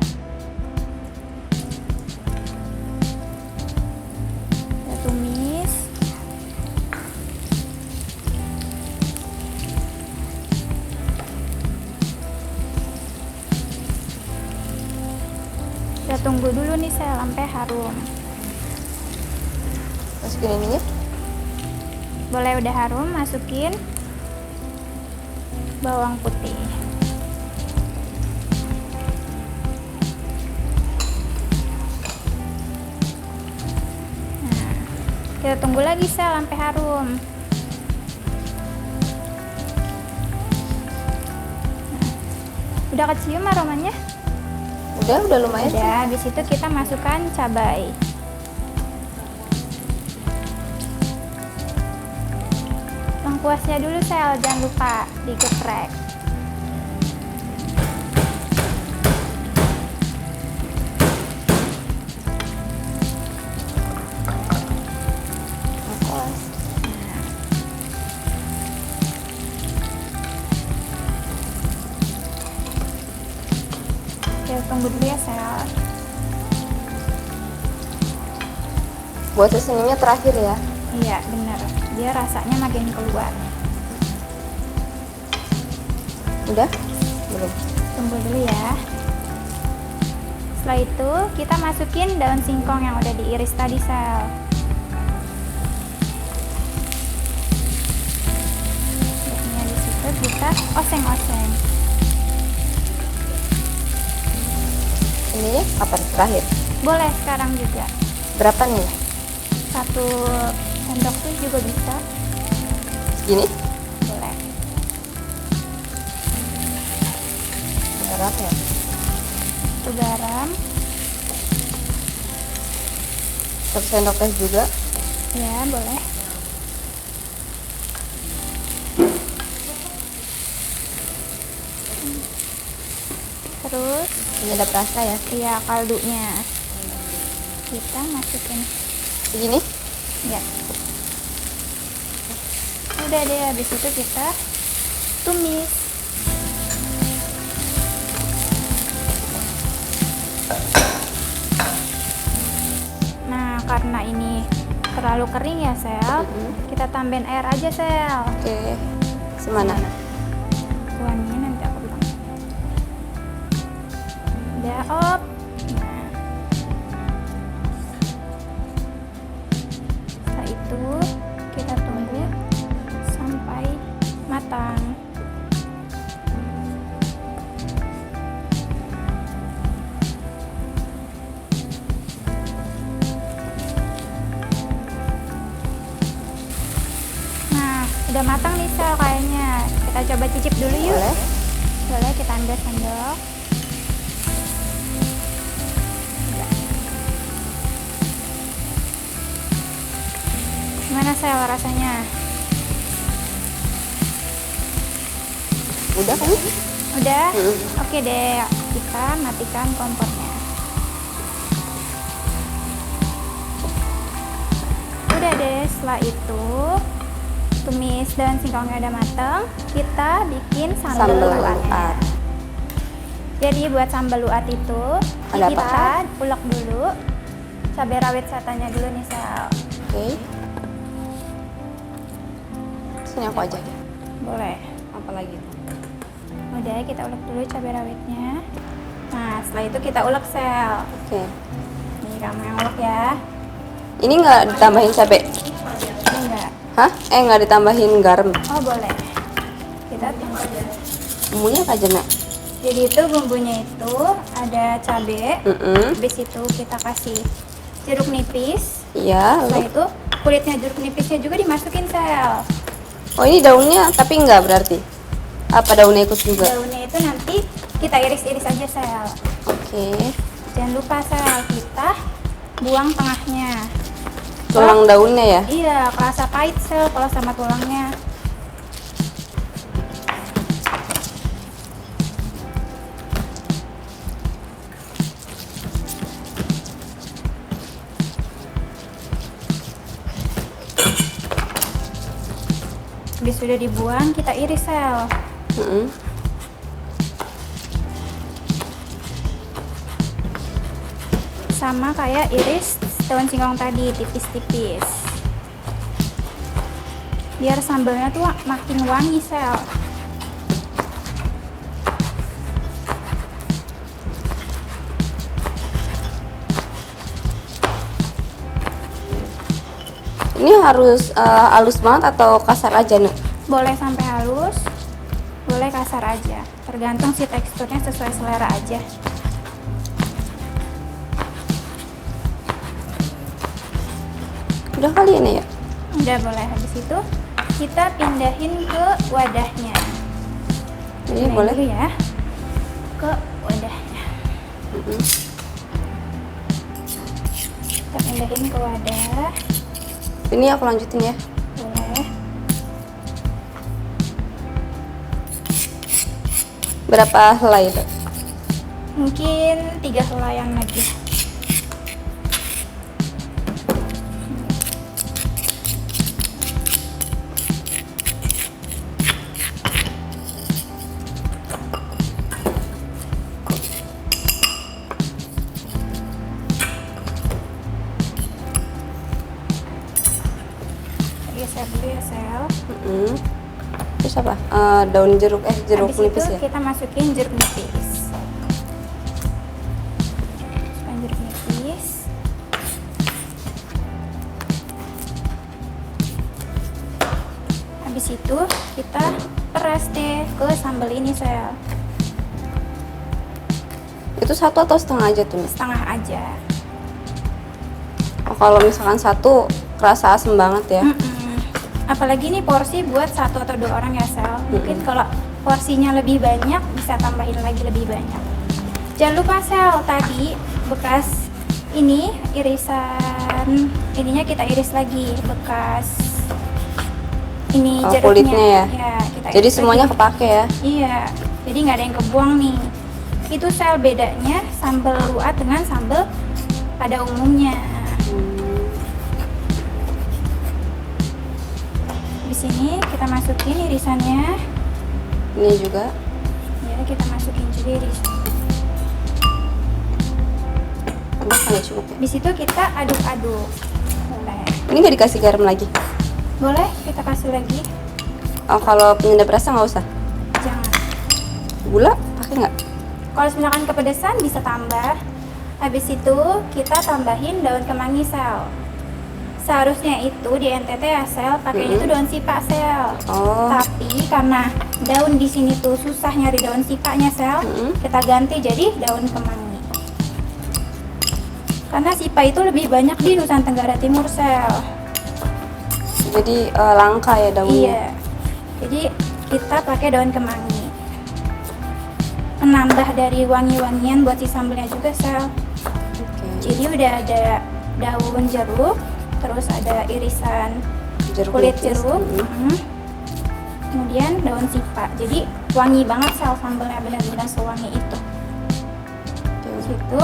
tunggu dulu nih Sel sampai harum. Masukin ininya. Boleh udah harum, masukin bawang putih. Nah, kita tunggu lagi Sel sampai harum. Nah, udah kecium aromanya? Udah lumayan sih. Udah, habis itu kita masukkan cabai. Lengkuasnya dulu Sel, jangan lupa digeprek. Lengkuas. Kita tunggu dulu ya Sel. Buat seasoningnya terakhir ya. Iya bener, dia rasanya makin keluar. Udah? Belum. Tunggu dulu ya. Setelah itu kita masukin daun singkong yang udah diiris tadi Sel. Biasanya di situ kita oseng-oseng. Ininya kapan? Terakhir. Boleh sekarang juga. Berapa nih? 1 sendok tuh juga bisa. Gini? Boleh. Garam ya? Itu garam. 1 sendok teh juga. Ya boleh. Terus Ini ada perasa ya? iya kaldunya kita masukin. Segini? Ya. Udah deh, habis itu kita tumis. Nah, karena ini terlalu kering ya, Sel, kita tambahin air aja, Sel. Oke. Semana? Tuangnya nanti aku bilang. Udah, op. Nah. Setelah itu kita tunggu sampai matang. Nah, udah matang nih Sel kayaknya. Kita coba cicip dulu yuk. Boleh. Boleh, kita ambil sendok. Gimana Sel rasanya? Udah kan? Udah? Oke deh, kita matikan kompornya. Udah deh, setelah itu tumis daun singkongnya udah mateng, kita bikin sambal Sambal luatnya. luat. Jadi buat sambal luat itu Ada apa, kita ulek dulu cabai rawit setannya dulu nih Sel. Oke. Sini aku aja. Boleh. Apa lagi? Udah, kita ulek dulu cabai rawitnya. Nah, setelah itu kita ulek Sel. Oke. Nih kamu yang ulek ya. Ini nggak ditambahin cabai? Ini enggak. Hah? Nggak ditambahin garam. Oh boleh. Kita tunggu. Bumbunya apa aja, Nak? Jadi itu bumbunya itu ada cabai. Habis itu kita kasih jeruk nipis. Iya. Setelah Lalu? itu kulitnya jeruk nipisnya juga dimasukin Sel. Oh, ini daunnya tapi nggak berarti? Apa daunnya ikut juga? Daunnya itu nanti kita iris-iris aja Sel. Oke. Jangan lupa Sel, kita buang tengahnya. Tulang daunnya ya? Iya, kerasa pahit Sel kalau sama tulangnya. Habis sudah dibuang, kita iris Sel. Sama kayak iris daun singkong tadi, tipis-tipis. Biar sambalnya tuh makin wangi Sel. Ini harus halus banget atau kasar aja nih? Boleh sampai halus, boleh kasar aja. Tergantung si teksturnya sesuai selera aja. Udah kali ini ya? Udah boleh. Habis itu kita pindahin ke wadahnya. Ini Pindahin boleh? dulu ya ke wadahnya. Kita pindahin ke wadah. Ini aku lanjutin ya. Boleh. Berapa helai itu? Mungkin 3 helaian lagi. Geser dulu ya, Sel. Terus apa? Daun jeruk jeruk Habis nipis itu ya? kita masukin jeruk nipis. Masukkan jeruk nipis. Habis itu kita peras deh ke sambal ini, Sel. Itu satu atau setengah aja tuh? Nis? Setengah aja. Oh, kalau misalkan satu kerasa asem banget ya? Apalagi nih porsi buat 1 atau 2 orang ya, Sel. Mungkin kalau porsinya lebih banyak bisa tambahin lagi lebih banyak. Jangan lupa, Sel, tadi bekas ini irisan ininya kita iris lagi, bekas ini jeruknya. Kulitnya ya? Kita Jadi iris semuanya lagi. kepake ya? Iya, jadi nggak ada yang kebuang nih. Itu, Sel, bedanya sambal luat dengan sambal pada umumnya. Di sini kita masukin irisannya. Ini juga. Ya, kita masukin juga irisan. Udah kan ya, cukup ya? Di situ kita aduk-aduk. Boleh. Ini nggak dikasih garam lagi? Boleh kita kasih lagi. Oh, kalau penyedap rasa nggak usah? Jangan. Gula pakai nggak? Kalau misalkan kepedesan bisa tambah. Habis itu kita tambahin daun kemangi, Sel. Seharusnya itu di NTT ya, Sel, pakainya itu daun sipak, Sel. Oh. Tapi karena daun di sini tuh susah nyari daun sipaknya, Sel, kita ganti jadi daun kemangi. Karena sipak itu lebih banyak di Nusa Tenggara Timur, Sel. Jadi langka ya daunnya? Iya. Jadi kita pakai daun kemangi. Menambah dari wangi-wangian buat si sambelnya juga, Sel. Oke. Jadi udah ada daun jeruk, terus ada irisan Jeruk kulit nipis. jeruk, kemudian daun sipak. Jadi wangi banget, Sel, sambelnya benar-benar sewangi itu. Terus itu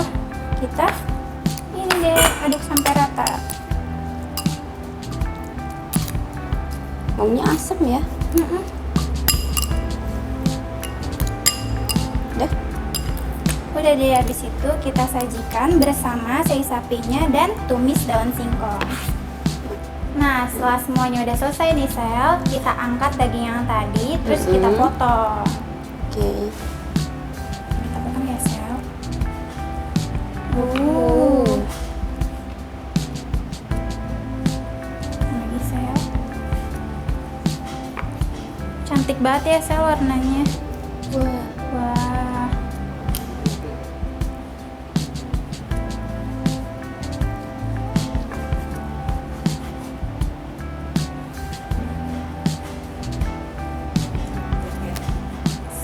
kita ini deh aduk sampai rata. Baunya asem ya? Udah deh, habis itu kita sajikan bersama sei sapinya dan tumis daun singkong. Nah, setelah semuanya udah selesai nih, Sel, kita angkat daging yang tadi, terus kita potong. Oke. Kita potong ya, Sel. Lagi, Sel. Cantik banget ya, Sel, warnanya. Wah.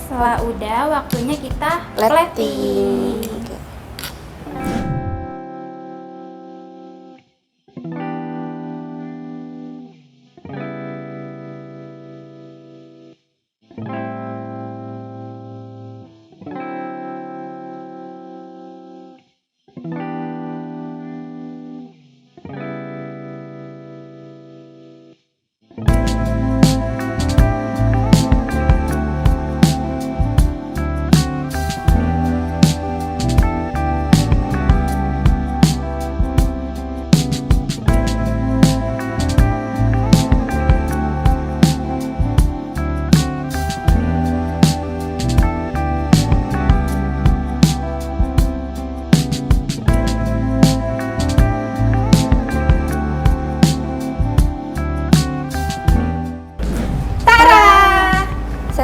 Setelah udah, waktunya kita plating. Oke.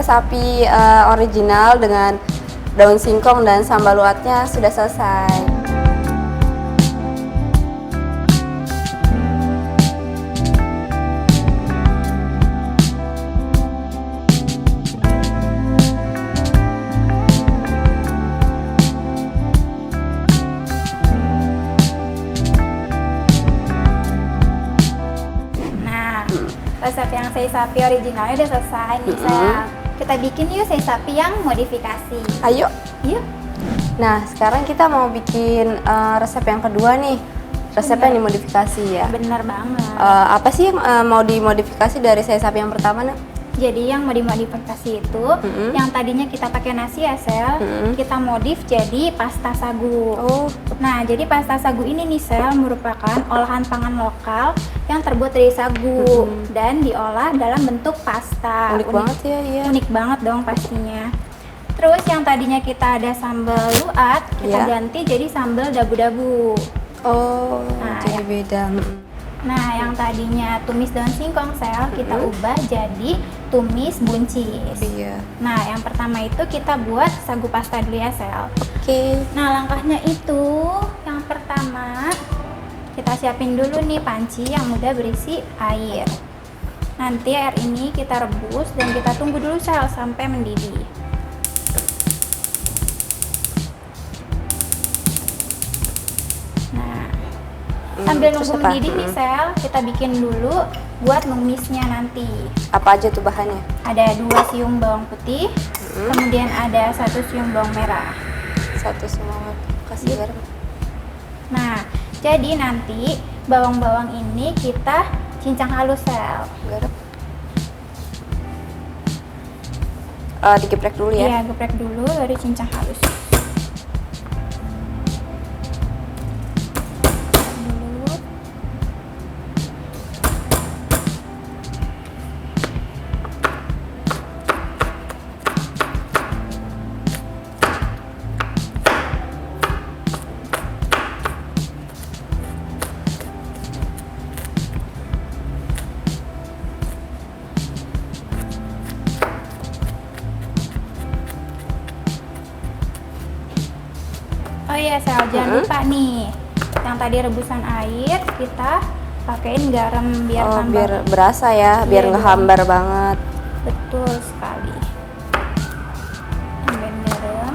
sapi original dengan daun singkong dan sambal luwaknya sudah selesai. Nah, resep yang sei sapi originalnya udah selesai nih, Sel. Kita bikin yuk sei sapi yang modifikasi. Ayo. Yuk. Nah, sekarang kita mau bikin resep yang kedua nih. Resep yang dimodifikasi ya. Bener banget. Apa sih yang mau dimodifikasi dari sei sapi yang pertama, Nak? Jadi yang mau dimodifikasi itu, yang tadinya kita pakai nasi ya, Sel, kita modif jadi pasta sagu. Oh, Nah, jadi pasta sagu ini nih, Sel, merupakan olahan pangan lokal yang terbuat dari sagu dan diolah dalam bentuk pasta. unik banget ya, iya. Unik banget dong pastinya. Terus yang tadinya kita ada sambal luat, kita Iya. ganti jadi sambal dabu-dabu. Oh, Nah, jadi beda. Nah, yang tadinya tumis daun singkong, Sel, kita ubah jadi tumis buncis. Iya. Nah, yang pertama itu kita buat sagu pasta dulu ya, Sel. Oke. Nah, langkahnya itu yang pertama kita siapin dulu nih panci yang udah berisi air. Nanti air ini kita rebus dan kita tunggu dulu, Sel, sampai mendidih. Nah, sambil terus nunggu apa? mendidih nih, Sel, kita bikin dulu buat numisnya nanti. Apa aja tuh bahannya? Ada 2 siung bawang putih, kemudian ada 1 siung bawang merah. Satu semua kasih garam. Nah, jadi nanti bawang-bawang ini kita cincang halus, Sel. Garam. Digeprek dulu ya. Iya, geprek dulu baru cincang halus. Dulu. Oh iya, Sel, jangan lupa nih. Yang tadi rebusan air kita pakein garam biar Oh, tambah. biar berasa ya, biar Iya, nggak dong. hambar banget. Betul sekali. Tambahin garam.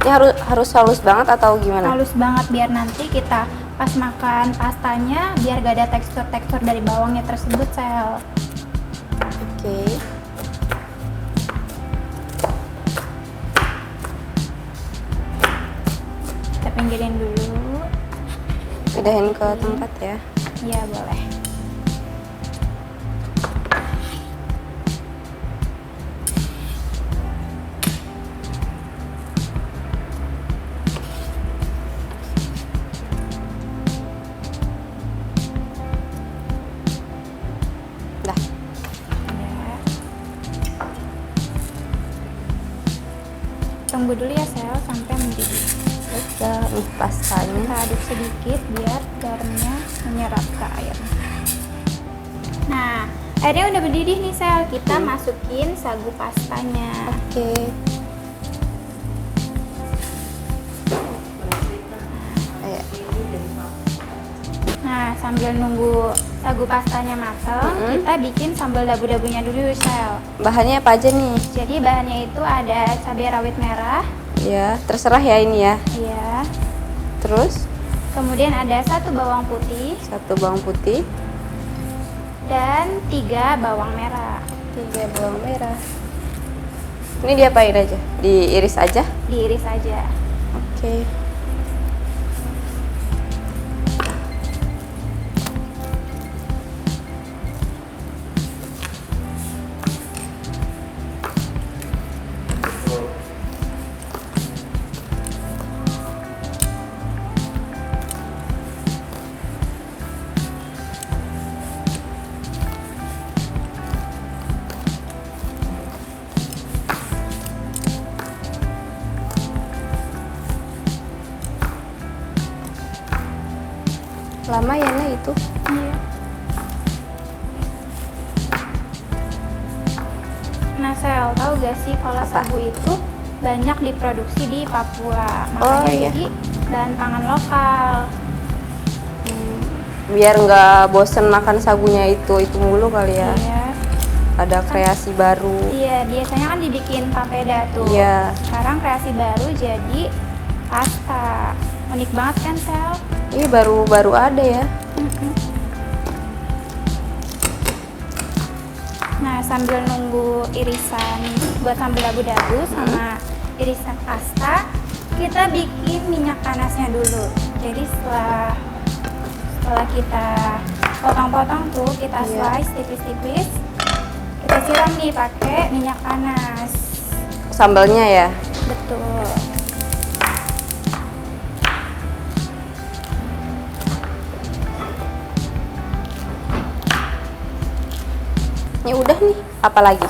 Ini harus halus banget atau gimana? Halus banget biar nanti kita pas makan pastanya biar gak ada tekstur-tekstur dari bawangnya tersebut, Sel. Oke. Kita pinggirin dulu. Pindahin ke tempat ya. Iya, boleh. Dah. Ya. Tunggu dulu ya, Sel, sampai mendidih. Udah, nih pastanya. Kita aduk sedikit biar garamnya menyerap ke air. Nah, airnya udah mendidih nih, Sel. Kita masukin sagu pastanya. Oke. Ayo. Nah, sambil nunggu sagu pastanya matang, kita bikin sambal dabu-dabunya dulu, Sel. Bahannya apa aja nih? Jadi bahannya itu ada cabai rawit merah, Ya, terserah ya ini ya. ya. Terus Kemudian ada 1 bawang putih 1 bawang putih, dan 3 bawang merah. 3 bawang merah. Ini diapain aja? Diiris aja? Diiris aja. Oke. Lama ya nah itu. Iya. Nah, Sel, tahu gak sih kalau Apa? sagu itu banyak diproduksi di Papua. Oh, Makanya iya. jadi bahan pangan lokal. Biar nggak bosen makan sagunya itu mulu kali ya. Iya. Ada kreasi baru. Iya, biasanya kan dibikin papeda tuh. Iya. Sekarang kreasi baru jadi pasta. Unik banget kan, Sel? Ini baru ada ya. Nah, sambil nunggu irisan buat sambal dabu-dabu sama irisan pasta, kita bikin minyak panasnya dulu. Jadi setelah kita potong-potong tuh, kita Iya. slice tipis-tipis. Kita siram nih pakai minyak panas. Sambalnya ya. Betul. Ini udah nih. Apa lagi?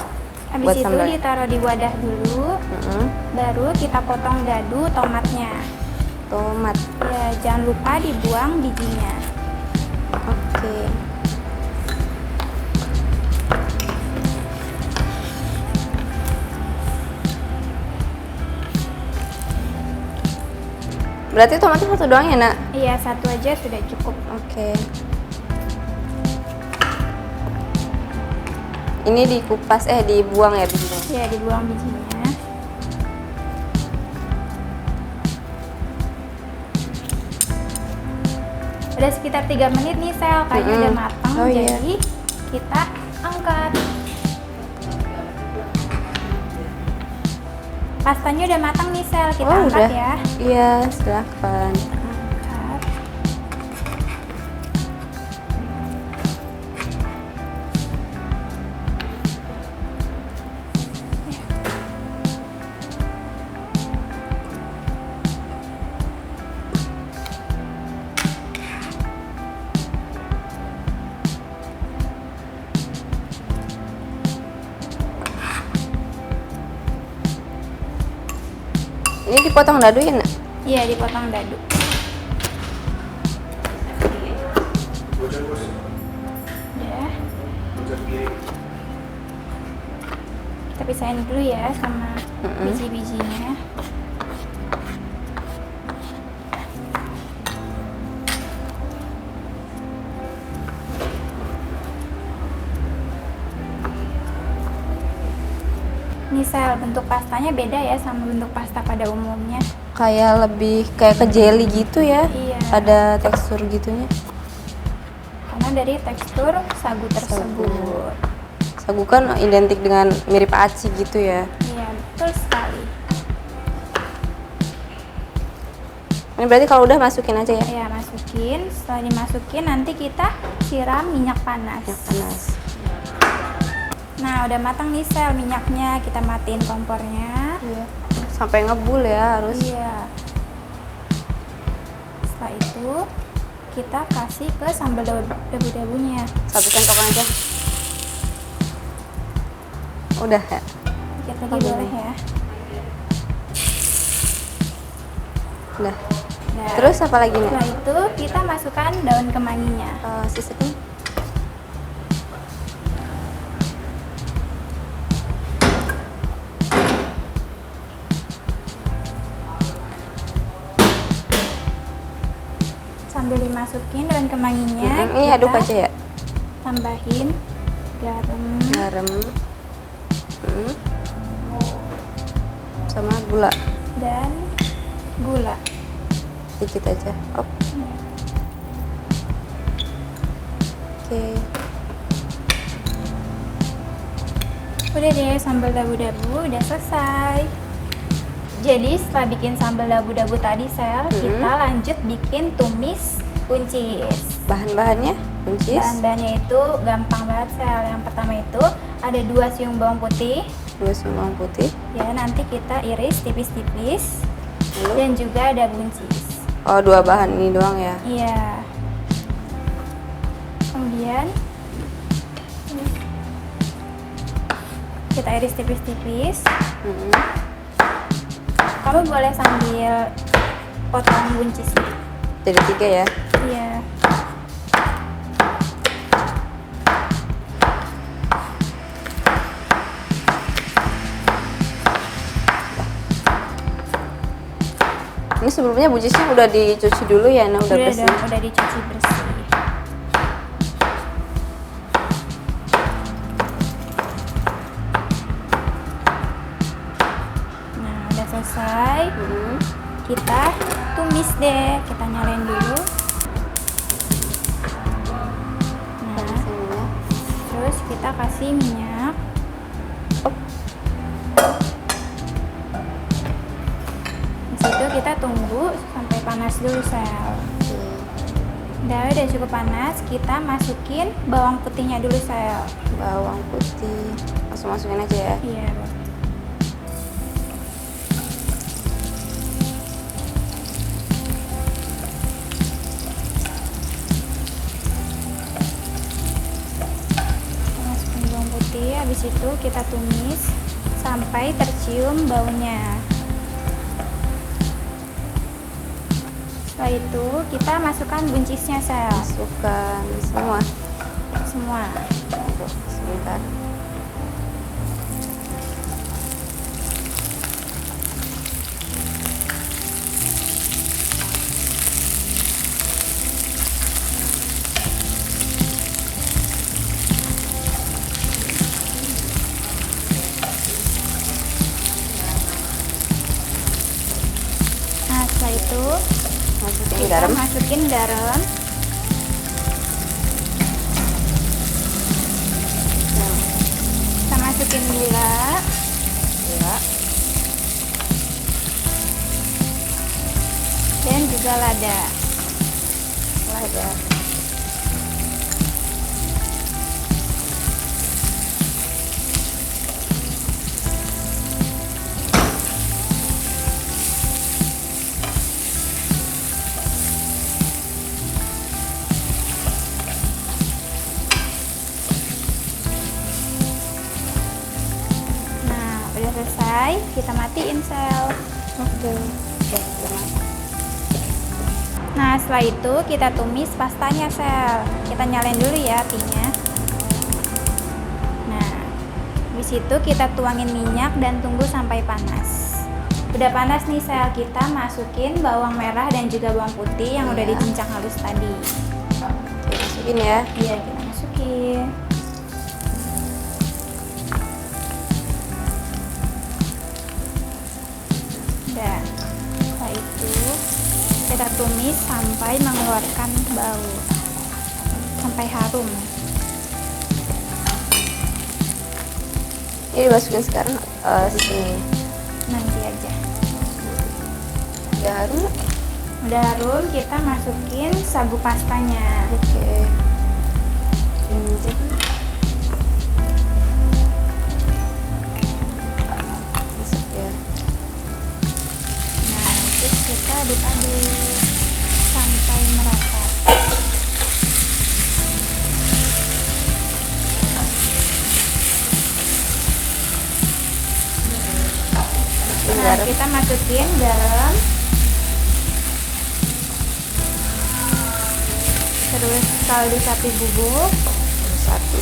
Habis Buat itu sambal. ditaruh di wadah dulu, Mm-mm. baru kita potong dadu tomatnya. Tomat. Ya, jangan lupa dibuang bijinya. Oke. Berarti tomatnya satu doang ya, Nak? Iya, satu aja sudah cukup. Oke. Ini dikupas, dibuang ya bijinya. Ya, dibuang bijinya. Udah sekitar 3 menit nih, Sel. Kayaknya Mm-mm. udah matang. Oh, iya. Jadi kita angkat. Pastanya udah matang nih, Sel. Kita Oh, angkat udah. ya. Iya, silakan. Angkat. Ini dipotong dadu ya, Nak? Iya, dipotong dadu. Udah. Kita pisahin dulu ya sama biji-bijinya. Nih, Sel, bentuk pastanya beda ya sama bentuk pasta pada umumnya. Kayak lebih kayak ke jelly gitu ya. Iya. Ada tekstur gitunya. Karena dari tekstur sagu tersebut. Sagu kan identik dengan mirip aci gitu ya. Iya, betul sekali. Ini berarti kalau udah masukin aja ya. Ya, masukin. Setelah dimasukin nanti kita siram minyak panas. Yang panas. Nah, udah matang nih, Sel, minyaknya. Kita matiin kompornya. Iya. Sampai ngebul ya harus. Iya. Setelah itu kita kasih ke sambal dabu-dabunya. Satu sendok aja. Udah ya. Dikit lagi Oh, boleh boleh. ya. Udah. Nah, Terus apa lagi nih? setelah itu kita masukkan daun kemanginya. Sisanya. Sambil dimasukin daun kemanginya, Ini kita aduk aja ya. tambahin garam Garam. Sama gula. dan gula. Dikit aja. Op. Oke. Udah deh, sambal dabu-dabu udah selesai. Jadi setelah bikin sambal dabu-dabu tadi, Sel, kita lanjut bikin tumis buncis. Bahan-bahannya buncis. Bahan-bahannya itu gampang banget, Sel. Yang pertama itu ada 2 siung bawang putih. 2 siung bawang putih. Ya, nanti kita iris tipis-tipis. Lalu? Dan juga ada buncis. Oh, 2 bahan ini doang ya. Iya. Kemudian kita iris tipis-tipis. Mm-mm. Kamu boleh sambil potong buncisnya. Jadi 3 ya. Iya. Ini sebelumnya buncisnya udah dicuci dulu ya, nah udah bersih. dong, udah dicuci bersih. Nah, udah selesai. Kita tumis deh. Kita nyalain dulu. Nah, terus kita kasih minyak. Di situ kita tunggu sampai panas dulu, Sel. Udah cukup panas, kita masukin bawang putihnya dulu, Sel. Bawang putih langsung masukin aja ya. Iya. Masukin bawang putih, habis itu kita tumis sampai tercium baunya. Setelah itu kita masukkan buncisnya, Sel. Masukkan semua. Semua. Tunggu sebentar. Nah, setelah itu Masukin kita garam. masukin garam. Kita masukin gula. Ya. Dan juga lada. Lada. Nah, udah selesai, kita matiin, Sel. Oke. Oke, udah. Nah, setelah itu kita tumis pastanya, Sel. Kita nyalain dulu ya apinya. Nah, habis itu kita tuangin minyak dan tunggu sampai panas. Udah panas nih, Sel. Kita masukin bawang merah dan juga bawang putih yang udah Iya. dicincang halus tadi. Oke, masukin ya. Iya, kita masukin. Udah. Setelah itu kita tumis sampai mengeluarkan bau. Sampai harum. Ini dimasukin sekarang sini. Nanti aja. Udah harum. Udah harum, kita masukin sagu pastanya. Oke. Jadi masuk ya. Nah, terus kita aduk-aduk sampai merata. Nah, Garam. kita masukin garam. Terus kaldu sapi bubuk. Satu.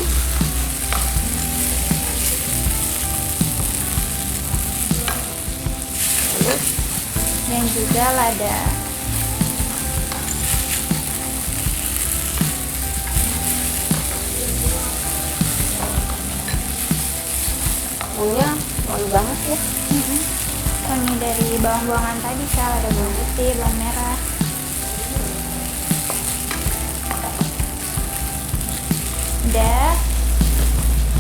Lalu Dan juga lada. bumbunya wangi banget ya. Wangi dari bawang-bawangan tadi, Sal. Ada bawang putih, bawang merah. Udah.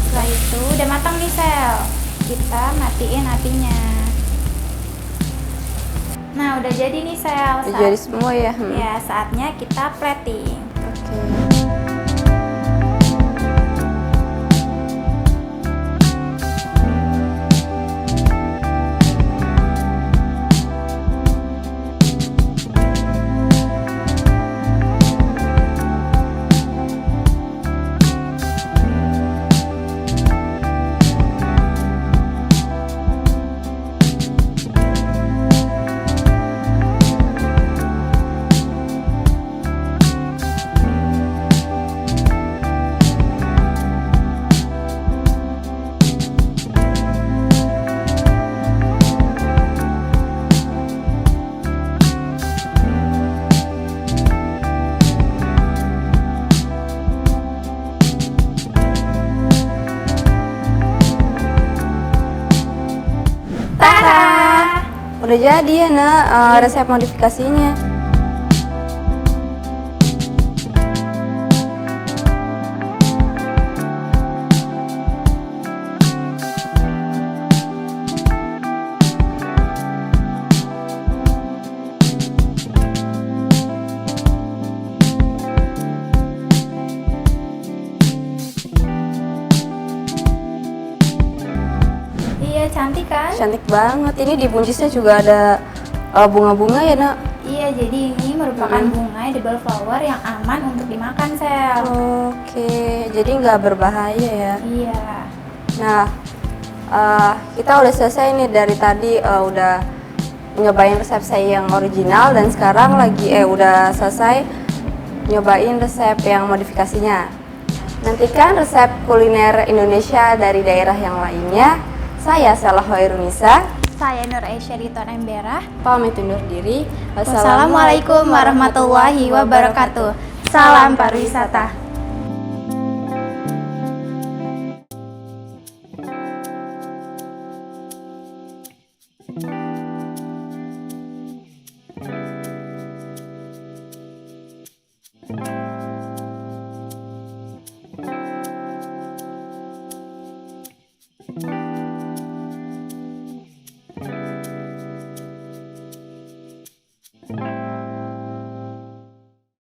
Setelah itu udah matang nih, Sel. Kita matiin apinya. Nah, udah jadi nih, Sel. Udah jadi semua ya. Ya, saatnya kita plating. Oke. Udah jadi ya nak resep modifikasinya. Iya, cantik kan? Cantik banget. Ini di buncisnya juga ada bunga-bunga ya nak. Iya, jadi ini merupakan bunga edible flower yang aman untuk dimakan, Sel. Oke, jadi nggak berbahaya ya. Iya. Nah, kita udah selesai nih dari tadi udah nyobain resep saya yang original dan sekarang lagi udah selesai nyobain resep yang modifikasinya. Nantikan resep kuliner Indonesia dari daerah yang lainnya. Saya Salah Hoirunisa. Saya Nur Aisyah Riton Emberah. Pamit undur diri. Wassalamualaikum warahmatullahi wabarakatuh. Salam pariwisata. Wassalamualaikum.